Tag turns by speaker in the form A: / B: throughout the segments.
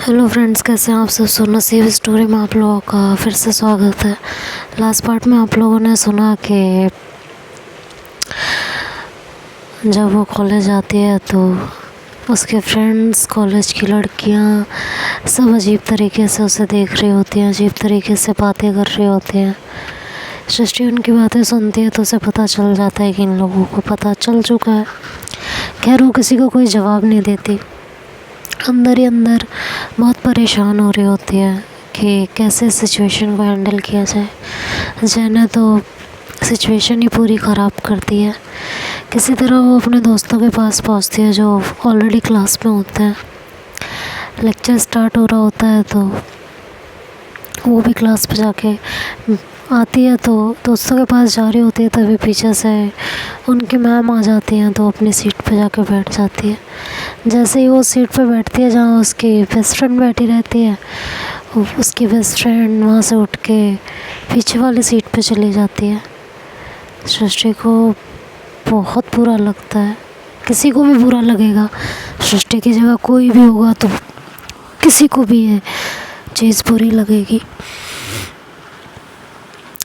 A: Hello friends, कैसे हैं आप सब। सुनो सेव स्टोरी में आप लोगों का फिर से स्वागत है। लास्ट पार्ट में आप लोगों ने सुना कि जब वो कॉलेज आती है तो उसके फ्रेंड्स, कॉलेज की लड़कियां सब अजीब तरीके से उसे देख रही होती हैं, अजीब तरीके से बातें कर रही होती हैं। सृष्टि उनकी बातें सुनती है तो उसे पता चल जाता है कि इन लोगों को पता चल चुका है। खैर, वो किसी को कोई जवाब नहीं देती, अंदर ही अंदर बहुत परेशान हो रही होती है कि कैसे सिचुएशन को हैंडल किया जाए। जैन तो सिचुएशन ही पूरी ख़राब करती है। किसी तरह वो अपने दोस्तों के पास पहुंचती है जो ऑलरेडी क्लास में होते हैं। लेक्चर स्टार्ट हो रहा होता है तो वो भी क्लास पे जाके आती है, तो दोस्तों के पास जा रही होती है, तभी पीछे से उनकी मैम आ जाती हैं तो अपनी सीट पे जाके बैठ जाती है। जैसे ही वो सीट पे बैठती है जहाँ उसकी बेस्ट फ्रेंड बैठी रहती है, उसकी बेस्ट फ्रेंड वहाँ से उठ के पीछे वाली सीट पे चली जाती है। सृष्टि को बहुत बुरा लगता है, किसी को भी बुरा लगेगा। सृष्टि की जगह कोई भी होगा तो किसी को भी ये चीज़ बुरी लगेगी।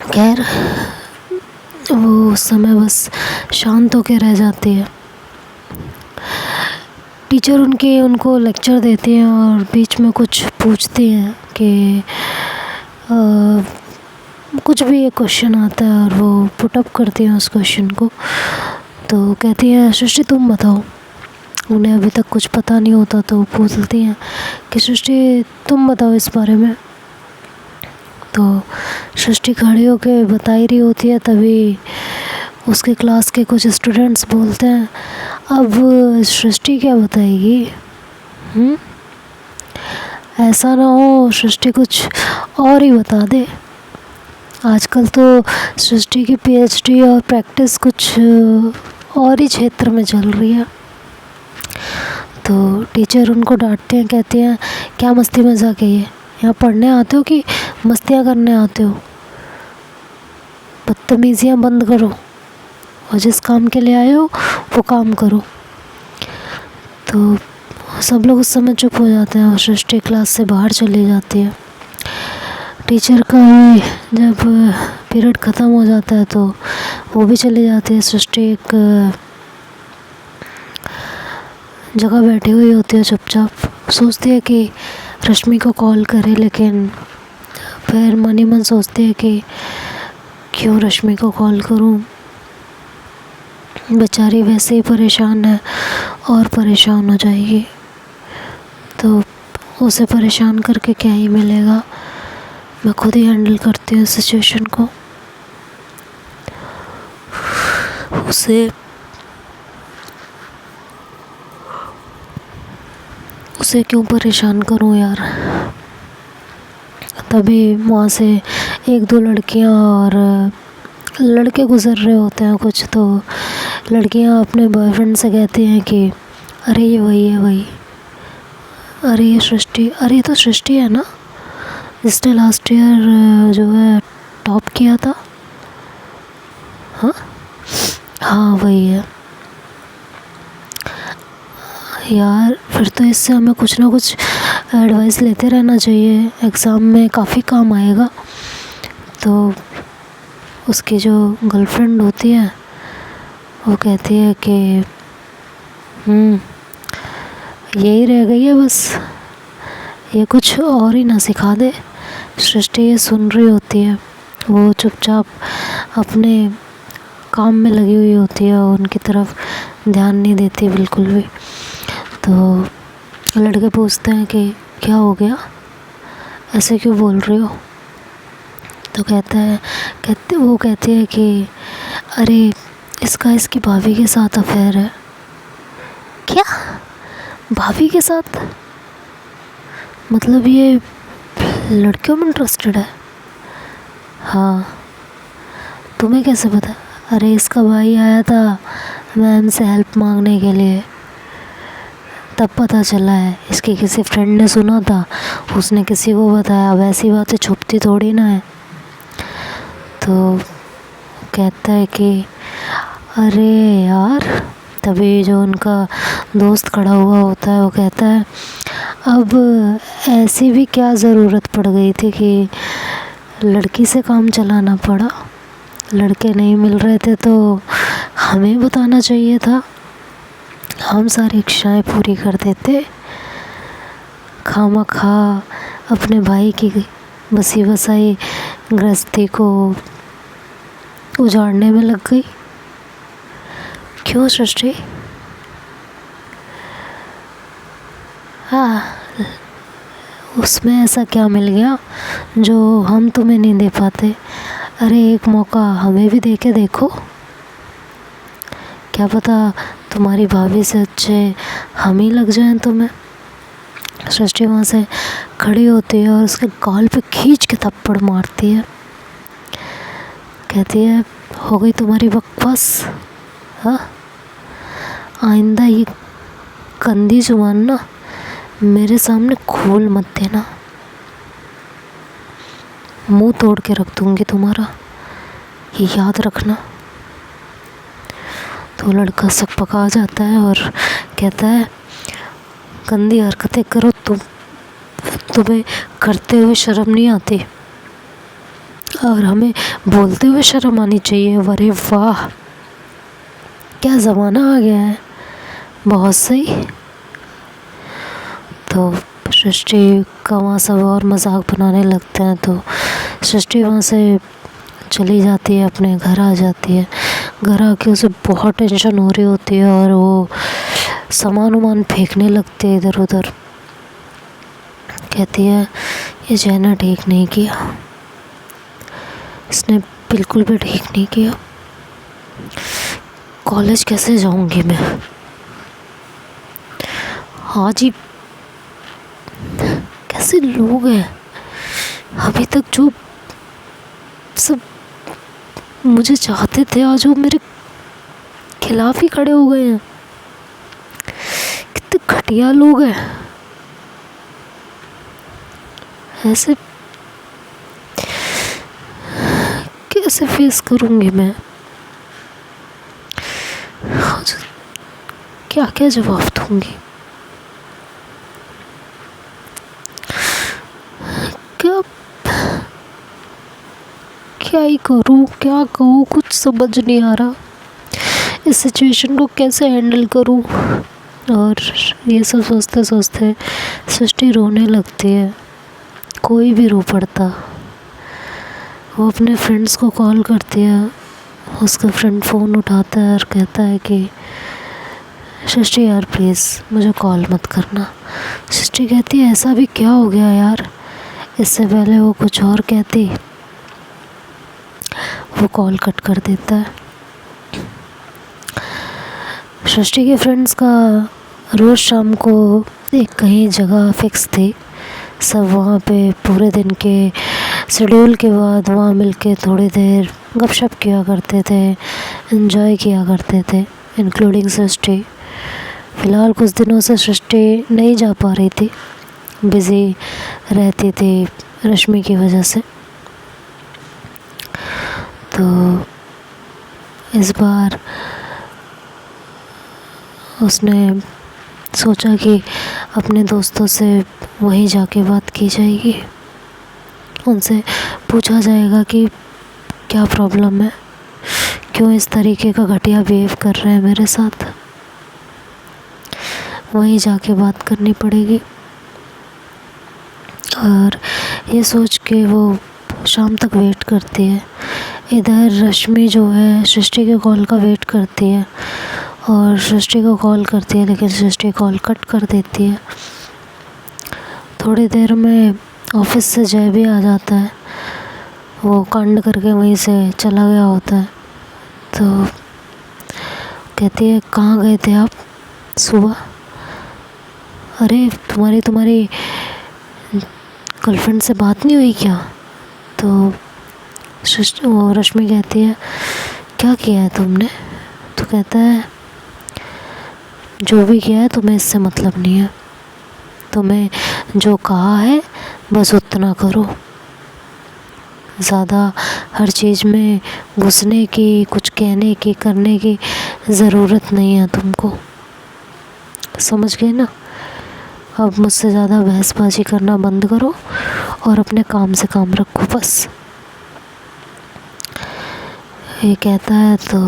A: खैर, वो उस समय बस शांत होकर रह जाती है। टीचर उनको लेक्चर देती हैं और बीच में कुछ पूछती हैं कि कुछ भी एक क्वेश्चन आता है और वो पुटअप करती हैं उस क्वेश्चन को। तो कहती हैं, सृष्टि तुम बताओ। उन्हें अभी तक कुछ पता नहीं होता तो पूछती हैं कि सृष्टि तुम बताओ इस बारे में। तो सृष्टि खड़ी होकर बता ही रही होती है, तभी उसके क्लास के कुछ स्टूडेंट्स बोलते हैं, अब सृष्टि क्या बताएगी? ऐसा ना हो सृष्टि कुछ और ही बता दे। आजकल तो सृष्टि की पीएचडी और प्रैक्टिस कुछ और ही क्षेत्र में चल रही है। तो टीचर उनको डांटते हैं, कहते हैं क्या मस्ती मजाक है ये? यहाँ पढ़ने आते हो कि मस्तियाँ करने आते हो? बदतमीजियाँ बंद करो और जिस काम के लिए आए हो वो काम करो। तो सब लोग उस समय चुप हो जाते हैं और सृष्टि क्लास से बाहर चली जाती है। टीचर का भी जब पीरियड ख़त्म हो जाता है तो वो भी चली जाती है। सृष्टि एक जगह बैठी हुई होती है, चुपचाप सोचती है कि रश्मि को कॉल करे, लेकिन फिर मन ही मन सोचती है कि क्यों रश्मि को कॉल करूं, बेचारी वैसे ही परेशान है और परेशान हो जाएगी, तो उसे परेशान करके क्या ही मिलेगा। मैं खुद ही हैंडल करती हूँ सिचुएशन को। उसे क्यों परेशान करूं यार। तभी वहाँ से एक दो लड़कियाँ और लड़के गुज़र रहे होते हैं कुछ, तो लड़कियाँ अपने बॉयफ्रेंड से कहती हैं कि अरे ये वही है, वही, अरे ये सृष्टि, अरे ये तो सृष्टि है ना जिसने लास्ट ईयर जो है टॉप किया था। हाँ वही है यार। फिर तो इससे हमें कुछ ना कुछ एडवाइस लेते रहना चाहिए, एग्ज़ाम में काफ़ी काम आएगा। तो उसकी जो गर्लफ्रेंड होती है वो कहती है कि यही रह गई है बस, ये कुछ और ही ना सिखा दे। सृष्टि ये सुन रही होती है, वो चुपचाप अपने काम में लगी हुई होती है और उनकी तरफ ध्यान नहीं देती बिल्कुल भी। तो लड़के पूछते हैं कि क्या हो गया, ऐसे क्यों बोल रही हो? तो वो कहती है कि अरे इसका इसकी भाभी के साथ अफेयर है। क्या? भाभी के साथ? मतलब ये लड़कियों में इंटरेस्टेड है? हाँ। तुम्हें कैसे पता? अरे इसका भाई आया था मैम से हेल्प मांगने के लिए, तब पता चला है। इसके किसी फ्रेंड ने सुना था, उसने किसी को बताया। अब ऐसी बातें छुपती थोड़ी ना है। तो कहता है कि अरे यार तभी जो उनका दोस्त खड़ा हुआ होता है वो कहता है, अब ऐसी भी क्या ज़रूरत पड़ गई थी कि लड़की से काम चलाना पड़ा। लड़के नहीं मिल रहे थे तो हमें बताना चाहिए था, हम सारी इच्छाएं पूरी कर देते। खामखा अपने भाई की बसी बसाई गृहस्थी को उजाड़ने में लग गई। क्यों सृष्टि? हाँ, उसमें ऐसा क्या मिल गया जो हम तुम्हें नहीं दे पाते? अरे एक मौका हमें भी दे के देखो, क्या पता तुम्हारी भाभी से अच्छे हम ही लग जाएं तुम्हें। सृष्टि वहाँ से खड़ी होती है और उसके गाल पे खींच के थप्पड़ मारती है। कहती है, हो गई तुम्हारी बकवास? हाँ, आइंदा ये गंदी जुबान ना मेरे सामने खोल मत देना, मुंह तोड़ के रख दूंगी तुम्हारा, ये याद रखना। तो लड़का सकपका जाता है और कहता है, गंदी हरकतें करो तुम्हें करते हुए शर्म नहीं आती? और हमें बोलते हुए शर्म आनी चाहिए। अरे वाह, क्या ज़माना आ गया है, बहुत सही। तो सृष्टि का वहाँ सब और मजाक बनाने लगते हैं। तो सृष्टि वहाँ से चली जाती है, अपने घर आ जाती है। घर आके उसे बहुत टेंशन हो रही होती है और वो सामान वामान फेंकने लगते हैं इधर उधर। कहती है, ये जैना ठीक नहीं किया, इसने बिल्कुल भी ठीक नहीं किया। कॉलेज कैसे जाऊंगी मैं? हाँ जी, कैसे लोग हैं अभी तक जो सब मुझे चाहते थे, आज वो मेरे खिलाफ ही खड़े हो गए हैं। कितने घटिया लोग हैं। ऐसे कैसे फेस करूंगी मैं? क्या क्या जवाब दूंगी? क्या ही करूं, क्या कहूँ, कुछ समझ नहीं आ रहा। इस सिचुएशन को कैसे हैंडल करूं? और ये सब सोचते सोचते सृष्टि रोने लगती है। कोई भी रो पड़ता। वो अपने फ्रेंड्स को कॉल करती है। उसका फ्रेंड फ़ोन उठाता है और कहता है कि सृष्टि यार प्लीज़ मुझे कॉल मत करना। सृष्टि कहती है, ऐसा भी क्या हो गया यार? इससे पहले वो कुछ और कहती। वो कॉल कट कर देता है। सृष्टि के फ्रेंड्स का रोज़ शाम को एक कहीं जगह फिक्स थी। सब वहाँ पे पूरे दिन के शेड्यूल के बाद वहाँ मिलके थोड़ी देर गपशप किया करते थे, एंजॉय किया करते थे, इंक्लूडिंग सृष्टि। फ़िलहाल कुछ दिनों से सृष्टि नहीं जा पा रही थी, बिज़ी रहती थी रश्मि की वजह से। तो इस बार उसने सोचा कि अपने दोस्तों से वहीं जाके बात की जाएगी। उनसे पूछा जाएगा कि क्या प्रॉब्लम है, क्यों इस तरीके का घटिया बिहेव कर रहे हैं मेरे साथ। वहीं जाके बात करनी पड़ेगी। और ये सोच के वो शाम तक वेट करती है। इधर रश्मि जो है सृष्टि के कॉल का वेट करती है और सृष्टि को कॉल करती है, लेकिन सृष्टि कॉल कट कर देती है। थोड़ी देर में ऑफिस से जय भी आ जाता है। वो कांड करके वहीं से चला गया होता है। तो कहती है, कहाँ गए थे आप सुबह? अरे तुम्हारी गर्लफ्रेंड से बात नहीं हुई क्या? तो रश्मि कहती है, क्या किया है तुमने? तो कहता है, जो भी किया है तुम्हें इससे मतलब नहीं है, तुम्हें जो कहा है बस उतना करो। ज़्यादा हर चीज़ में घुसने की, कुछ कहने की, करने की ज़रूरत नहीं है तुमको। समझ गए ना? अब मुझसे ज़्यादा बहसबाजी करना बंद करो और अपने काम से काम रखो बस। ये कहता है तो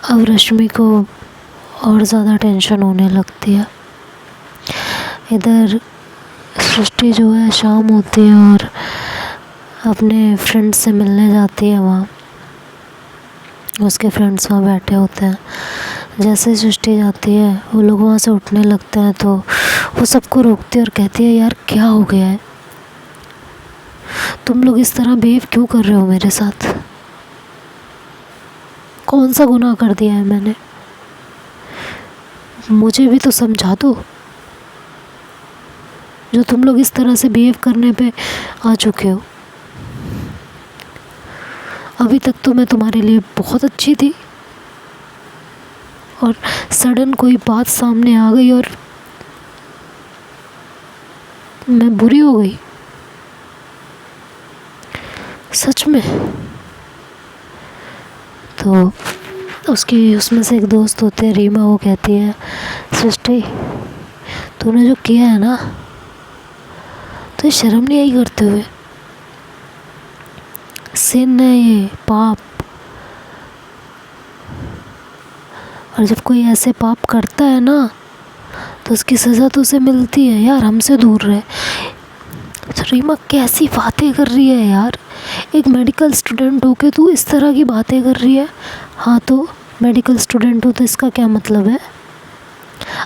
A: अब रश्मि को और ज़्यादा टेंशन होने लगती है। इधर सृष्टि जो है शाम होती है और अपने फ्रेंड्स से मिलने जाती है। वहाँ उसके फ्रेंड्स वहाँ बैठे होते हैं। जैसे ही सृष्टि जाती है वो लोग वहाँ से उठने लगते हैं तो वो सबको रोकती है और कहती है यार क्या हो गया है, तुम लोग इस तरह बिहेव क्यों कर रहे हो मेरे साथ? कौन सा गुनाह कर दिया है मैंने? मुझे भी तो समझा दो। जो तुम लोग इस तरह से बिहेव करने पे आ चुके हो। अभी तक तो मैं तुम्हारे लिए बहुत अच्छी थी और सडन कोई बात सामने आ गई और मैं बुरी हो गई। सच में। तो उसमें से एक दोस्त होते हैं रीमा, वो कहती है सृष्टि तूने जो किया है ना, तो ये शर्म नहीं आई करते हुए? सिन है ये, पाप। और जब कोई ऐसे पाप करता है ना तो उसकी सज़ा तो उसे मिलती है। यार हमसे दूर रहे। तो रीमा कैसी बातें कर रही है यार, एक मेडिकल स्टूडेंट होके तू इस तरह की बातें कर रही है। हाँ तो मेडिकल स्टूडेंट हो तो इसका क्या मतलब है?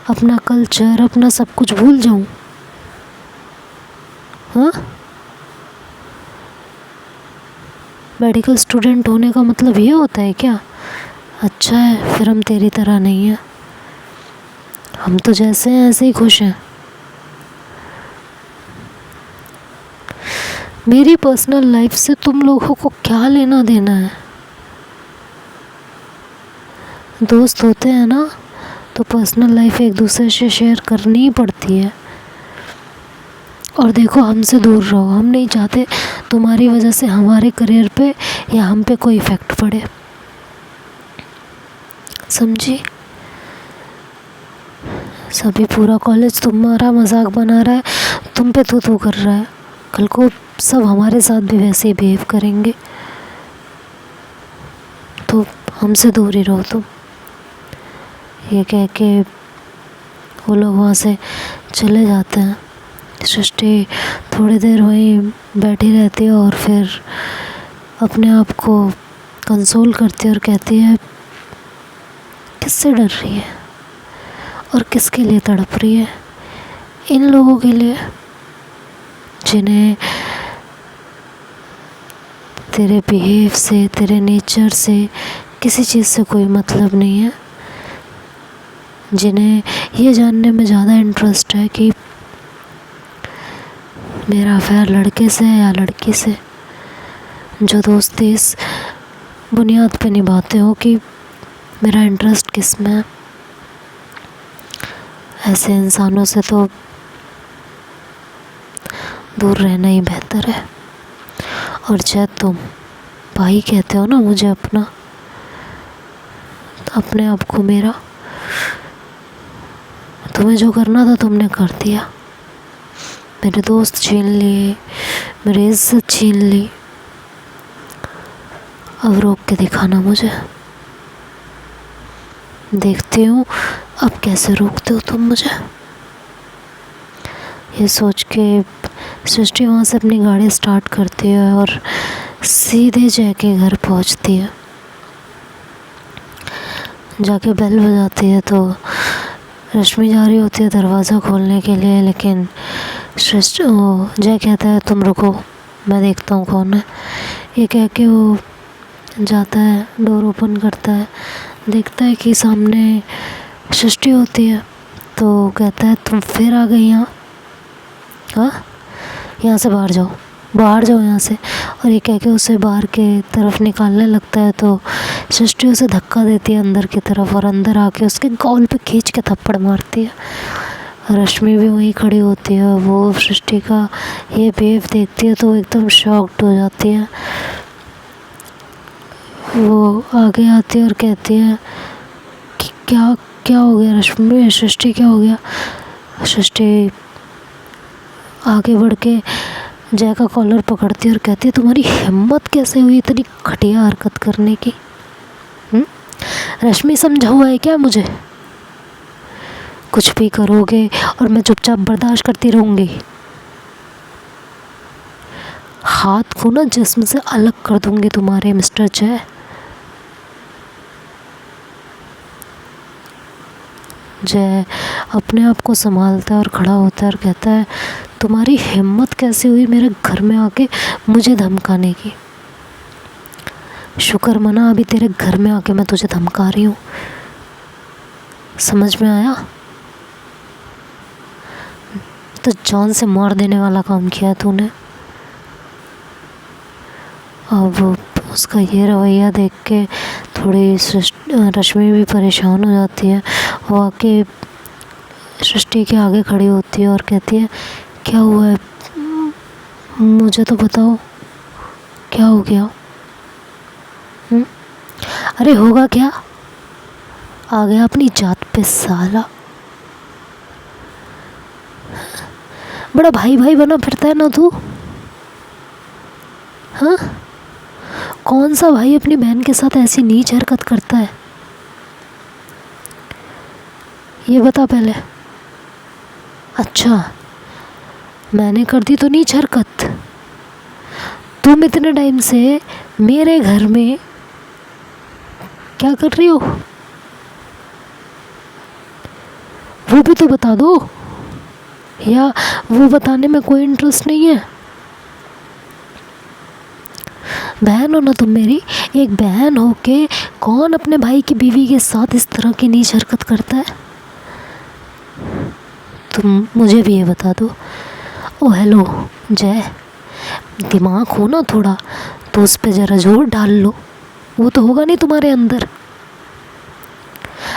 A: अपना कल्चर अपना सब कुछ भूल जाऊं? हाँ, मेडिकल स्टूडेंट होने का मतलब ये होता है क्या? अच्छा है, फिर हम तेरी तरह नहीं है। हम तो जैसे हैं ऐसे ही खुश हैं। मेरी पर्सनल लाइफ से तुम लोगों को क्या लेना देना है? दोस्त होते हैं ना तो पर्सनल लाइफ एक दूसरे से शेयर करनी ही पड़ती है। और देखो हमसे दूर रहो, हम नहीं चाहते तुम्हारी वजह से हमारे करियर पे या हम पे कोई इफ़ेक्ट पड़े। समझी? सभी पूरा कॉलेज तुम्हारा मजाक बना रहा है, तुम पे तू कर रहा है। कल को सब हमारे साथ भी वैसे ही बिहेव करेंगे, तो हमसे दूर ही रहो तुम। ये कह के वो लोग वहाँ से चले जाते हैं। सृष्टि थोड़ी देर वहीं बैठी रहती है और फिर अपने आप को कंसोल करती है और कहती है किससे डर रही है और किसके लिए तड़प रही है? इन लोगों के लिए जिन्हें तेरे बिहेव से, तेरे नेचर से, किसी चीज़ से कोई मतलब नहीं है। जिन्हें ये जानने में ज़्यादा इंटरेस्ट है कि मेरा अफेयर लड़के से है या लड़की से। जो दोस्ती इस बुनियाद पे निभाते हो कि मेरा इंटरेस्ट किस में है। ऐसे इंसानों से तो दूर रहना ही बेहतर है। और जब तुम भाई कहते हो ना मुझे अपना, तो अपने आप को मेरा, तुम्हें जो करना था तुमने कर दिया। मेरे दोस्त छीन लिए, मेरी इज्जत छीन ली। अब रोक के दिखाना मुझे, देखती हूँ अब कैसे रोकते हो तुम मुझे। ये सोच के सृष्टि वहाँ से अपनी गाड़ी स्टार्ट करती है और सीधे जाके घर पहुँचती है। जाके बेल बजाती है तो रश्मि जा रही होती है दरवाज़ा खोलने के लिए, लेकिन जय कहता है तुम रुको, मैं देखता हूँ कौन है। ये कह के वो जाता है, डोर ओपन करता है, देखता है कि सामने सृष्टि होती है। तो कहता है तुम फिर आ गई यहाँ? हाँ, यहाँ से बाहर जाओ, बाहर जाओ यहाँ से। और ये कह के उसे बाहर के तरफ निकालने लगता है तो सृष्टि उसे धक्का देती है अंदर की तरफ और अंदर आके उसके गाल पे खींच के थप्पड़ मारती है। रश्मि भी वहीं खड़ी होती है। वो सृष्टि का ये बिहेव देखती है तो वो एकदम शॉक्ड हो जाती है। वो आगे आती है और कहती है क्या क्या हो गया रश्मि? सृष्टि क्या हो गया? सृष्टि आगे बढ़ के जय का कॉलर पकड़ती है और कहती है तुम्हारी हिम्मत कैसे हुई इतनी घटिया हरकत करने की? रश्मि समझा हुआ है क्या मुझे? कुछ भी करोगे और मैं चुपचाप बर्दाश्त करती रहूँगी। हाथ को ना जिस्म से अलग कर दूंगी तुम्हारे मिस्टर जय। जय अपने आप को संभालता है और खड़ा होता है और कहता है तुम्हारी हिम्मत कैसे हुई मेरे घर में आके मुझे धमकाने की? शुक्र मना अभी तेरे घर में आके मैं तुझे धमका रही हूँ, समझ में आया? तो जान से मार देने वाला काम किया है तूने। अब उसका ये रवैया देख के थोड़ी रश्मि भी परेशान हो जाती है। वो आके सृष्टि के आगे खड़ी होती है और कहती है क्या हुआ है, मुझे तो बताओ क्या हो गया? अरे होगा क्या, आ गया अपनी जात पे साला। बड़ा भाई भाई बना फिरता है ना तू? हाँ, कौन सा भाई अपनी बहन के साथ ऐसी नीच हरकत करता है, ये बता पहले। अच्छा, मैंने कर दी तो नीच हरकत? तुम इतने टाइम से मेरे घर में क्या कर रही हो वो भी तो बता दो, या वो बताने में कोई इंटरेस्ट नहीं है? बहन हो ना तुम मेरी, एक बहन हो के कौन अपने भाई की बीवी के साथ इस तरह की नीच हरकत करता है? तुम मुझे भी ये बता दो। ओ हेलो जय, दिमाग हो ना थोड़ा तो उस पे ज़रा जोर डाल लो, वो तो होगा नहीं तुम्हारे अंदर।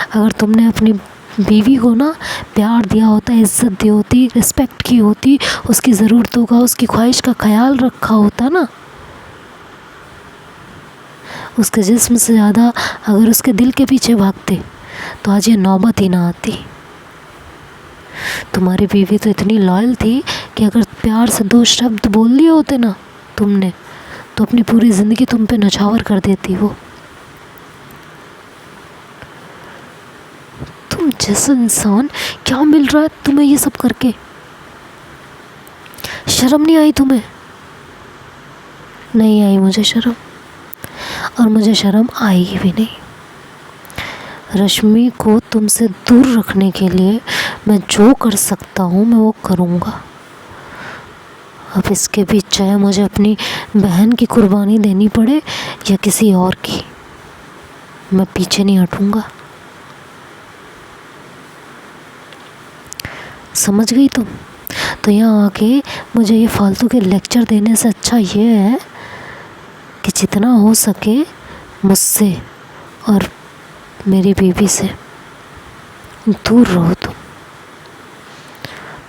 A: अगर तुमने अपनी बीवी को ना प्यार दिया होता, इज्जत दी होती, रिस्पेक्ट की होती, उसकी ज़रूरतों का, उसकी ख्वाहिश का ख्याल रखा होता ना, उसके जिस्म से ज़्यादा अगर उसके दिल के पीछे भागते तो आज ये नौबत ही ना आती। तुम्हारी बीवी तो इतनी लॉयल थी कि अगर प्यार से 2 शब्द बोल लिए होते ना तुमने, तो अपनी पूरी ज़िंदगी तुम पे नछावर कर देती वो। तुम जैसा इंसान क्या मिल रहा है तुम्हें ये सब करके? शर्म नहीं आई तुम्हें? नहीं आई मुझे शर्म, और मुझे शर्म आई भी नहीं। रश्मि को तुमसे दूर रखने के लिए मैं जो कर सकता हूँ मैं वो करूँगा। अब इसके बीच चाहे मुझे अपनी बहन की कुर्बानी देनी पड़े या किसी और की, मैं पीछे नहीं हटूँगा। समझ गई तुम? तो यहाँ आके मुझे ये फालतू के लेक्चर देने से अच्छा ये है कि जितना हो सके मुझसे और मेरी बीवी से दूर रहो तुम।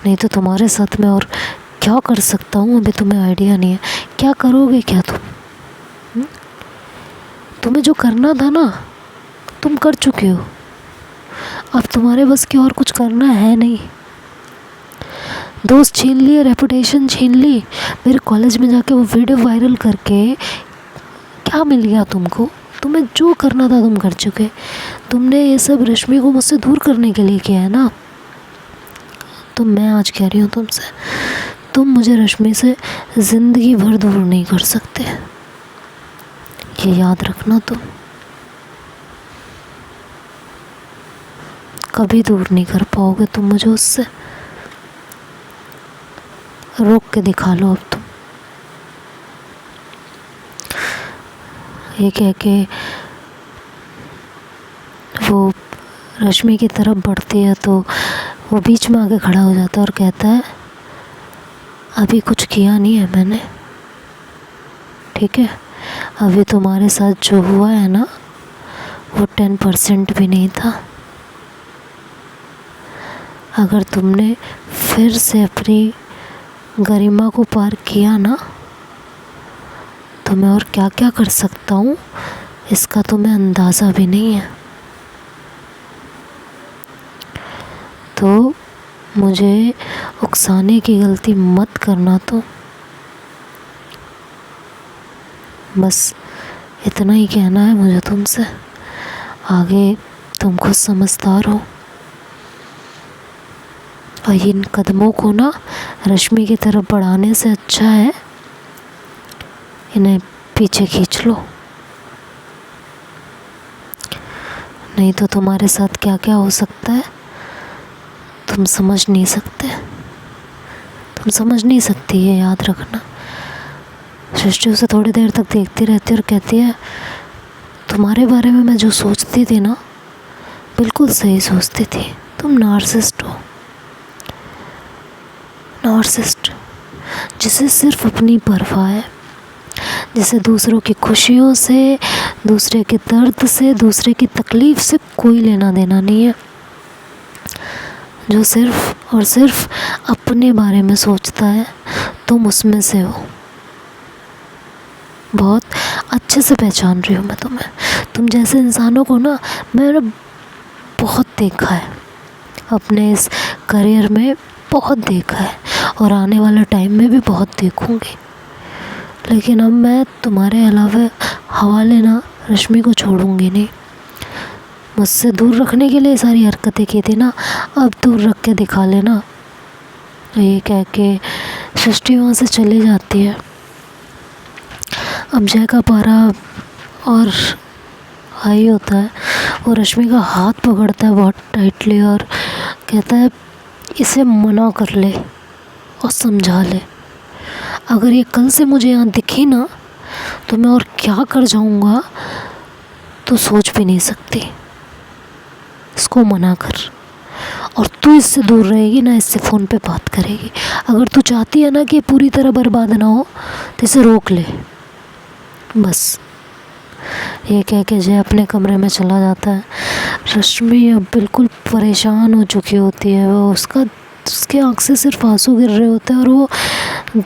A: नहीं तो तुम्हारे साथ मैं और क्या कर सकता हूँ अभी तुम्हें आइडिया नहीं है। क्या करोगे क्या तुम? तुम्हें जो करना था ना तुम कर चुके हो, अब तुम्हारे बस की और कुछ करना है नहीं। दोस्त छीन लिए, रेपुटेशन छीन ली, मेरे कॉलेज में जाके वो वीडियो वायरल करके क्या मिल गया तुमको? तुम्हें जो करना था तुम कर चुके। तुमने ये सब रश्मि को मुझसे दूर करने के लिए किया है ना, तो मैं आज कह रही हूँ तुमसे, तुम मुझे रश्मि से ज़िंदगी भर दूर नहीं कर सकते, ये याद रखना। तुम कभी दूर नहीं कर पाओगे तुम मुझे उससे। रोक के दिखा लो अब तुम। ये कह के वो रश्मि की तरफ बढ़ती है तो वो बीच में आके खड़ा हो जाता है और कहता है अभी कुछ किया नहीं है मैंने, ठीक है? अभी तुम्हारे साथ जो हुआ है ना वो 10% भी नहीं था। अगर तुमने फिर से अपनी गरिमा को पार किया ना तो मैं और क्या क्या कर सकता हूँ इसका तुम्हें अंदाज़ा भी नहीं है। तो मुझे उकसाने की गलती मत करना। तो बस इतना ही कहना है मुझे तुमसे। आगे तुम खुद समझदार हो, और इन कदमों को ना रश्मि की तरफ बढ़ाने से अच्छा है इन्हें पीछे खींच लो, नहीं तो तुम्हारे साथ क्या क्या हो सकता है तुम समझ नहीं सकते। तुम समझ नहीं सकती, ये याद रखना। सृष्टि उसे थोड़ी देर तक देखती रहती और कहती है, तुम्हारे बारे में मैं जो सोचती थी ना, बिल्कुल सही सोचती थी। तुम नार्सिसिस्ट हो, नार्सिसिस्ट, जिसे सिर्फ अपनी परवाह है, जिसे दूसरों की खुशियों से, दूसरे के दर्द से, दूसरे की तकलीफ़ से कोई लेना देना नहीं है, जो सिर्फ और सिर्फ अपने बारे में सोचता है। तुम उसमें से हो। बहुत अच्छे से पहचान रही हूँ मैं तुम्हें। तुम जैसे इंसानों को ना मैंने बहुत देखा है, अपने इस करियर में बहुत देखा है, और आने वाले टाइम में भी बहुत देखूँगी। लेकिन अब मैं तुम्हारे अलावा हवाले ना रश्मि को छोड़ूंगी नहीं। मुझसे दूर रखने के लिए सारी हरकतें की थी ना, अब दूर रख के दिखा लेना। ये कह के सृष्टि वहाँ से चली जाती है। अब जय का पारा और हाई होता है, वो रश्मि का हाथ पकड़ता है बहुत टाइटली और कहता है, इसे मना कर ले और समझा ले। अगर ये कल से मुझे यहाँ दिखी ना, तो मैं और क्या कर जाऊँगा तो सोच भी नहीं सकती। इसको मना कर, और तू इससे दूर रहेगी ना, इससे फ़ोन पे बात करेगी। अगर तू चाहती है ना कि पूरी तरह बर्बाद ना हो, तो इसे रोक ले बस। ये कह के जय अपने कमरे में चला जाता है। रश्मि अब बिल्कुल परेशान हो चुकी होती है। वो उसके आँख से सिर्फ आंसू गिर रहे होते हैं, और वो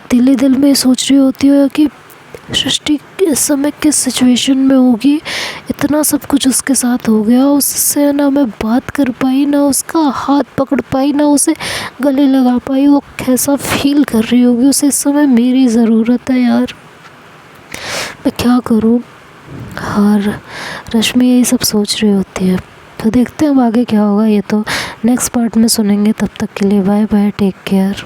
A: दिल ही दिल में सोच रही होती है कि सृष्टि इस समय किस सिचुएशन में होगी। इतना सब कुछ उसके साथ हो गया, उससे ना मैं बात कर पाई, ना उसका हाथ पकड़ पाई, ना उसे गले लगा पाई। वो कैसा फील कर रही होगी, उसे इस समय मेरी ज़रूरत है यार, मैं क्या करूँ। और रश्मि यही सब सोच रही होती है। तो देखते हैं अब आगे क्या होगा, ये तो नेक्स्ट पार्ट में सुनेंगे। तब तक के लिए बाय बाय, टेक केयर।